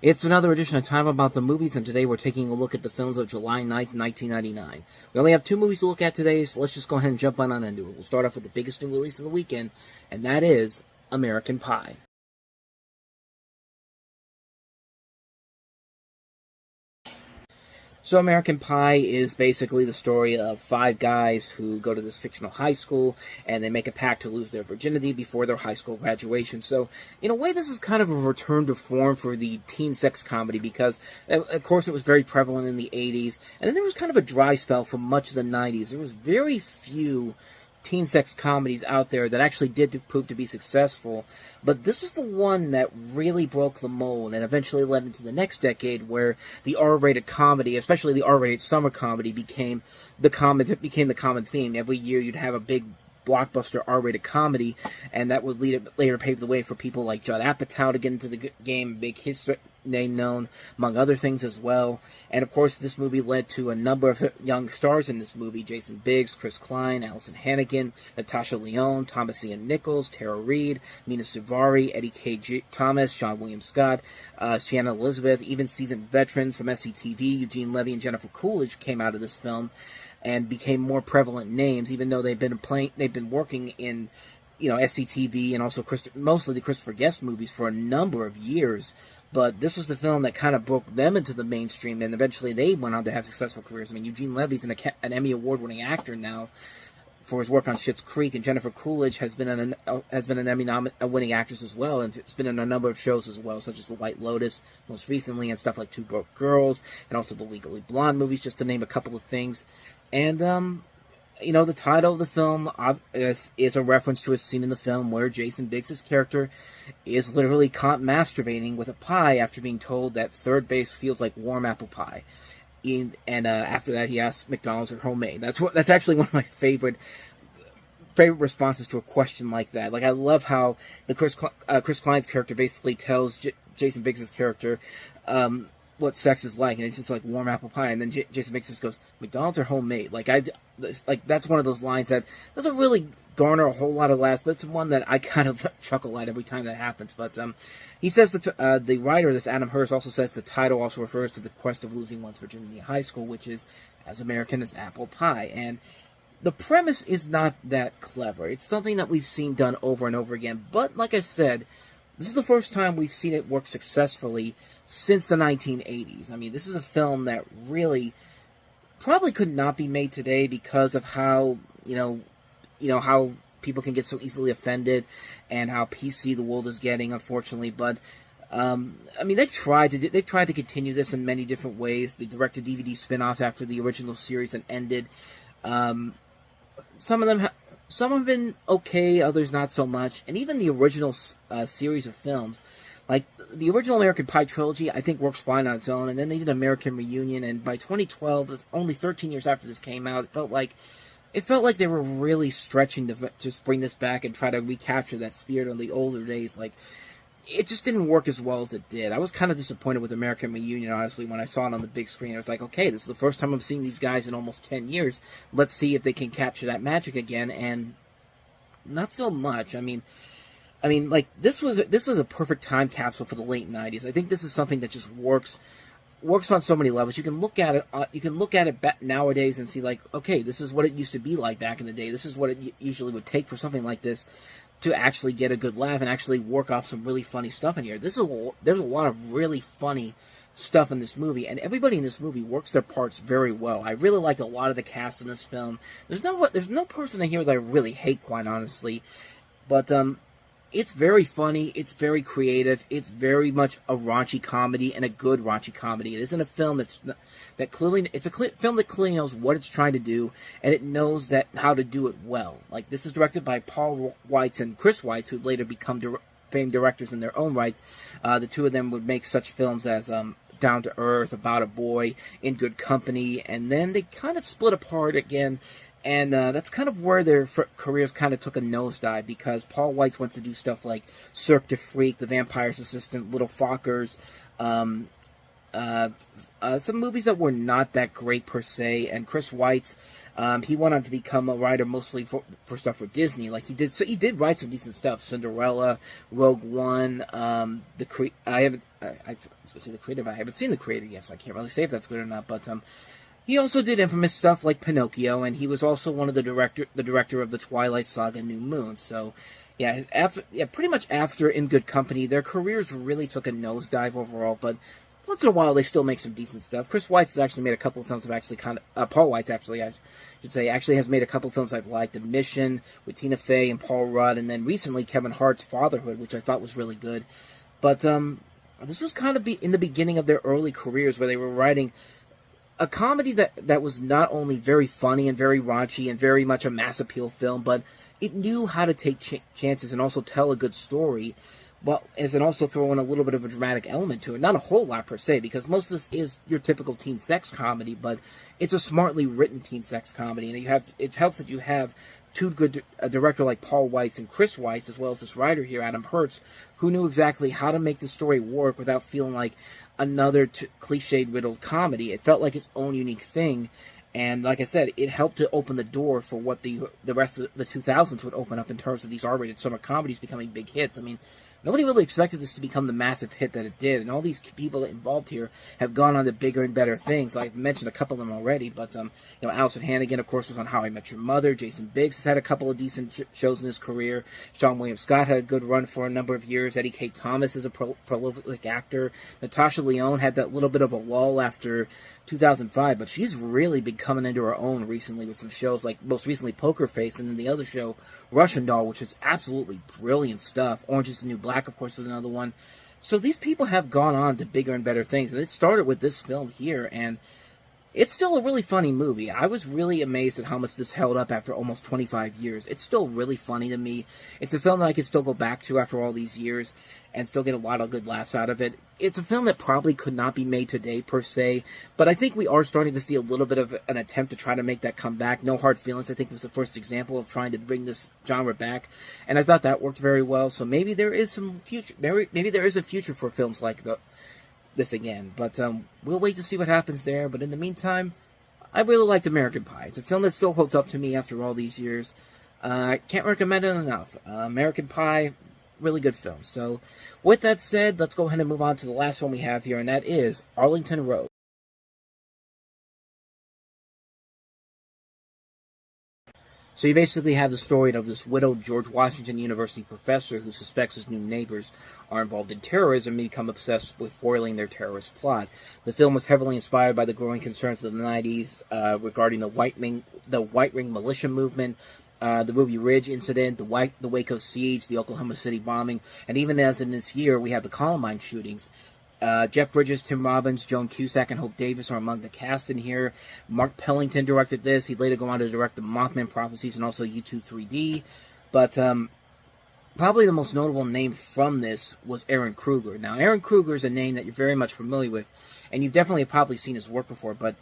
It's another edition of Time About the Movies, and today we're taking a look at the films of July 9th, 1999. We only have 2 movies to look at today, so let's just go ahead and jump on into it. We'll start off with the biggest new release of the weekend, and that is American Pie. So American Pie is basically the story of 5 guys who go to this fictional high school, and they make a pact to lose their virginity before their high school graduation. So, in a way, this is kind of a return to form for the teen sex comedy, because, of course, it was very prevalent in the 80s, and then there was kind of a dry spell for much of the 90s. There was very few teen sex comedies out there that actually did prove to be successful, but this is the one that really broke the mold and eventually led into the next decade, where the R-rated comedy, especially the R-rated summer comedy, became the common theme. Every year you'd have a big blockbuster R-rated comedy, and that would later pave the way for people like Judd Apatow to get into the game, make his name known, among other things as well. And of course, this movie led to a number of young stars in this movie: Jason Biggs, Chris Klein, Allison Hannigan, Natasha Lyonne, Thomas Ian Nichols, Tara Reid, Mina Suvari, Eddie K. Thomas, Sean William Scott, Shannon Elizabeth. Even seasoned veterans from SCTV, Eugene Levy and Jennifer Coolidge, came out of this film and became more prevalent names, even though they've been working in, SCTV and also mostly the Christopher Guest movies for a number of years. But this was the film that kind of broke them into the mainstream, and eventually they went on to have successful careers. I mean, Eugene Levy's an Emmy Award-winning actor now for his work on Schitt's Creek, and Jennifer Coolidge has been an Emmy-winning actress as well, and has been in a number of shows as well, such as The White Lotus, most recently, and stuff like Two Broke Girls, and also the Legally Blonde movies, just to name a couple of things. And, the title of the film is a reference to a scene in the film where Jason Biggs' character is literally caught masturbating with a pie after being told that third base feels like warm apple pie. After that, he asks McDonald's or homemade. That's actually one of my favorite responses to a question like that. Like, I love how the Chris Klein's character basically tells Jason Biggs' character what sex is like, and it's just like warm apple pie, and then Jason Biggs just goes, McDonald's or homemade? That's one of those lines that doesn't really garner a whole lot of laughs, but it's one that I kind of chuckle at every time that happens. But he says that the writer, this Adam Hurst, also says the title also refers to the quest of losing one's virginity in high school, which is as American as apple pie. And the premise is not that clever. It's something that we've seen done over and over again, but like I said, this is the first time we've seen it work successfully since the 1980s. I mean, this is a film that really probably could not be made today because of how, how people can get so easily offended and how PC the world is getting, unfortunately. But they've tried to continue this in many different ways. They directed DVD spin-offs after the original series and ended. Some have been okay, others not so much. And even the original series of films, like the original American Pie trilogy, I think works fine on its own. And then they did American Reunion, and by 2012, that's only 13 years after this came out, it felt like they were really stretching to just bring this back and try to recapture that spirit of the older days. Like, it just didn't work as well as it did. I was kind of disappointed with American Reunion, honestly, when I saw it on the big screen. I was like, okay, this is the first time I'm seeing these guys in almost 10 years. Let's see if they can capture that magic again, and not so much. I mean, this was a perfect time capsule for the late 90s. I think this is something that just works on so many levels. You can look at it nowadays and see, like, okay, this is what it used to be like back in the day. This is what it usually would take for something like this to actually get a good laugh and actually work off some really funny stuff in here. There's a lot of really funny stuff in this movie, and everybody in this movie works their parts very well. I really like a lot of the cast in this film. There's no person in here that I really hate, quite honestly. But it's very funny, it's very creative, it's very much a raunchy comedy, and a good raunchy comedy. It isn't a film it's a film that clearly knows what it's trying to do, and it knows how to do it well. Like, this is directed by Paul Weitz and Chris Weitz, who later become famed directors in their own rights. The two of them would make such films as Down to Earth, About a Boy, In Good Company, and then they kind of split apart again. And that's kind of where their careers kind of took a nosedive, because Paul Weitz went to do stuff like Cirque du Freak, The Vampire's Assistant, Little Fockers, some movies that were not that great per se. And Chris Weitz, he went on to become a writer mostly for stuff for Disney. Like he did write some decent stuff: Cinderella, Rogue One. I was gonna say the creator, but I haven't seen the creator yet, so I can't really say if that's good or not. But he also did infamous stuff like Pinocchio, and he was also one of the director of the Twilight Saga: New Moon. So, yeah, pretty much after In Good Company, their careers really took a nosedive overall. But once in a while, they still make some decent stuff. Chris Weitz has actually made a couple of films Paul Weitz actually, I should say, actually has made a couple of films I've liked. The Mission with Tina Fey and Paul Rudd, and then recently Kevin Hart's Fatherhood, which I thought was really good. But this was kind of in the beginning of their early careers, where they were writing a comedy that was not only very funny and very raunchy and very much a mass appeal film, but it knew how to take chances and also tell a good story, and also throw in a little bit of a dramatic element to it. Not a whole lot per se, because most of this is your typical teen sex comedy, but it's a smartly written teen sex comedy, and it helps that you have a director like Paul Weitz and Chris Weitz, as well as this writer here, Adam Hertz, who knew exactly how to make the story work without feeling like another cliche-riddled comedy. It felt like its own unique thing, and like I said, it helped to open the door for what the rest of the 2000s would open up in terms of these R-rated summer comedies becoming big hits. I mean, nobody really expected this to become the massive hit that it did, and all these people involved here have gone on to bigger and better things. I've mentioned a couple of them already, but Allison Hannigan, of course, was on How I Met Your Mother. Jason Biggs has had a couple of decent shows in his career. Seann William Scott had a good run for a number of years. Eddie K. Thomas is a prolific actor. Natasha Lyonne had that little bit of a lull after 2005, but she's really been coming into her own recently with some shows, like most recently Poker Face, and then the other show, Russian Doll, which is absolutely brilliant stuff. Orange is the New Black, of course, is another one. So these people have gone on to bigger and better things, and it started with this film here, and it's still a really funny movie. I was really amazed at how much this held up after almost 25 years. It's still really funny to me. It's a film that I could still go back to after all these years and still get a lot of good laughs out of it. It's a film that probably could not be made today, per se, but I think we are starting to see a little bit of an attempt to try to make that come back. No Hard Feelings, I think, was the first example of trying to bring this genre back, and I thought that worked very well. So maybe there is some future. Maybe there is a future for films like this again, but we'll wait to see what happens there. But in the meantime, I really liked American Pie. It's a film that still holds up to me after all these years. Can't recommend it enough. American Pie, really good film. So with that said, let's go ahead and move on to the last one we have here, and that is Arlington Road. So you basically have the story of this widowed George Washington University professor who suspects his new neighbors are involved in terrorism and become obsessed with foiling their terrorist plot. The film was heavily inspired by the growing concerns of the 90s regarding the White Ring militia movement, the Ruby Ridge incident, the Waco siege, the Oklahoma City bombing, and even as in this year, we have the Columbine shootings. Jeff Bridges, Tim Robbins, Joan Cusack, and Hope Davis are among the cast in here. Mark Pellington directed this. He'd later go on to direct the Mothman Prophecies and also U2 3D. But probably the most notable name from this was Aaron Kruger. Now, Aaron Kruger is a name that you're very much familiar with, and you've definitely probably seen his work before, but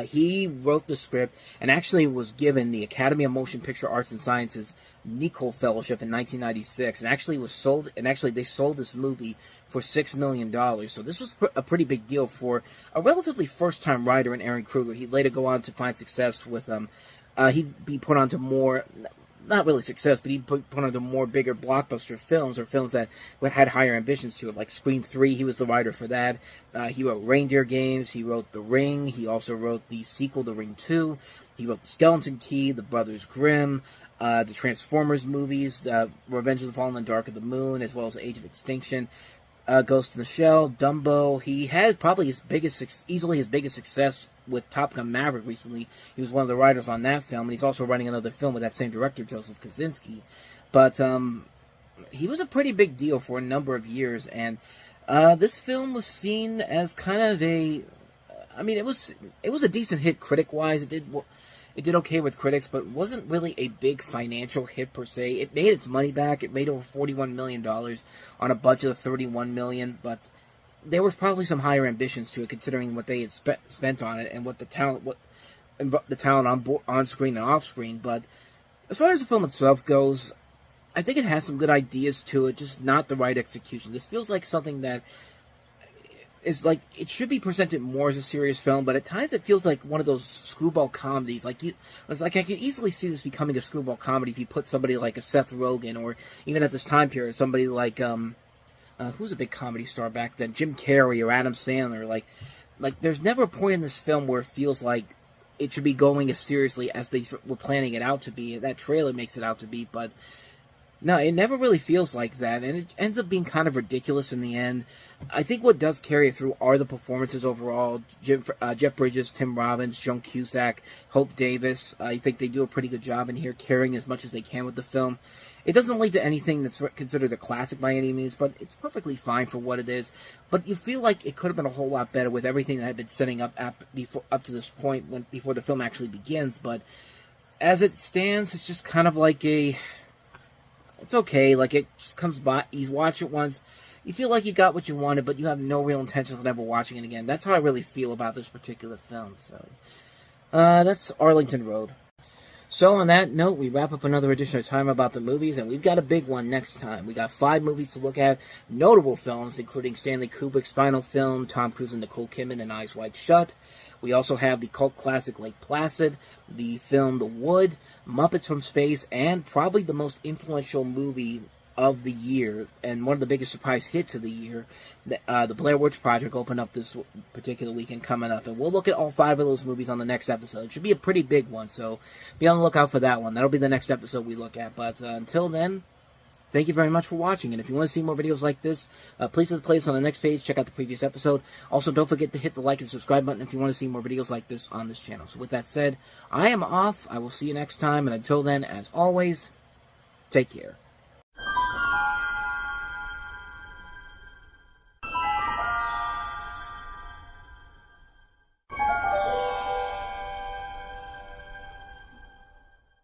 he wrote the script and actually was given the Academy of Motion Picture Arts and Sciences Nicol Fellowship in 1996, and actually they sold this movie for $6 million. So this was a pretty big deal for a relatively first-time writer in Aaron Kruger. He'd later go on to find success with he'd be put onto more, not really success, but he put onto more bigger blockbuster films, or films that had higher ambitions to it, like Scream 3. He was the writer for that. He wrote Reindeer Games. He wrote The Ring. He also wrote the sequel, The Ring 2. He wrote The Skeleton Key, The Brothers Grimm, the Transformers movies, Revenge of the Fallen and Dark of the Moon, as well as Age of Extinction, Ghost in the Shell, Dumbo. He had probably easily his biggest success with Top Gun Maverick recently. He was one of the writers on that film, and he's also writing another film with that same director, Joseph Kosinski. But he was a pretty big deal for a number of years, and this film was seen as kind of it was a decent hit critic-wise. It did okay with critics, but wasn't really a big financial hit per se. It made its money back. It made over $41 million on a budget of $31 million, but there was probably some higher ambitions to it, considering what they had spent on it and what the talent on screen and off screen. But as far as the film itself goes, I think it has some good ideas to it, just not the right execution. This feels like something that is like, it should be presented more as a serious film, but at times it feels like one of those screwball comedies. It's like I could easily see this becoming a screwball comedy if you put somebody like a Seth Rogen, or even at this time period, somebody like who's a big comedy star back then, Jim Carrey or Adam Sandler. Like there's never a point in this film where it feels like it should be going as seriously as they were planning it out to be. That trailer makes it out to be, but no, it never really feels like that, and it ends up being kind of ridiculous in the end. I think what does carry it through are the performances overall. Jeff Bridges, Tim Robbins, Joan Cusack, Hope Davis. I think they do a pretty good job in here, carrying as much as they can with the film. It doesn't lead to anything that's considered a classic by any means, but it's perfectly fine for what it is. But you feel like it could have been a whole lot better with everything that had been setting up up to this point, before the film actually begins. But as it stands, it's just kind of like it's okay, like it just comes by, you watch it once, you feel like you got what you wanted, but you have no real intentions of ever watching it again. That's how I really feel about this particular film, so that's Arlington Road. So on that note, we wrap up another edition of Time About the Movies, and we've got a big one next time. We got 5 movies to look at, notable films, including Stanley Kubrick's final film, Tom Cruise and Nicole Kidman in Eyes Wide Shut. We also have the cult classic Lake Placid, the film The Wood, Muppets from Space, and probably the most influential movie of the year, and one of the biggest surprise hits of the year, the Blair Witch Project opened up this particular weekend coming up, and we'll look at all 5 of those movies on the next episode. It should be a pretty big one, so be on the lookout for that one. That'll be the next episode we look at, but until then, thank you very much for watching, and if you want to see more videos like this, please hit the playlist on the next page, check out the previous episode. Also, don't forget to hit the like and subscribe button if you want to see more videos like this on this channel. So with that said, I am off. I will see you next time, and until then, as always, take care.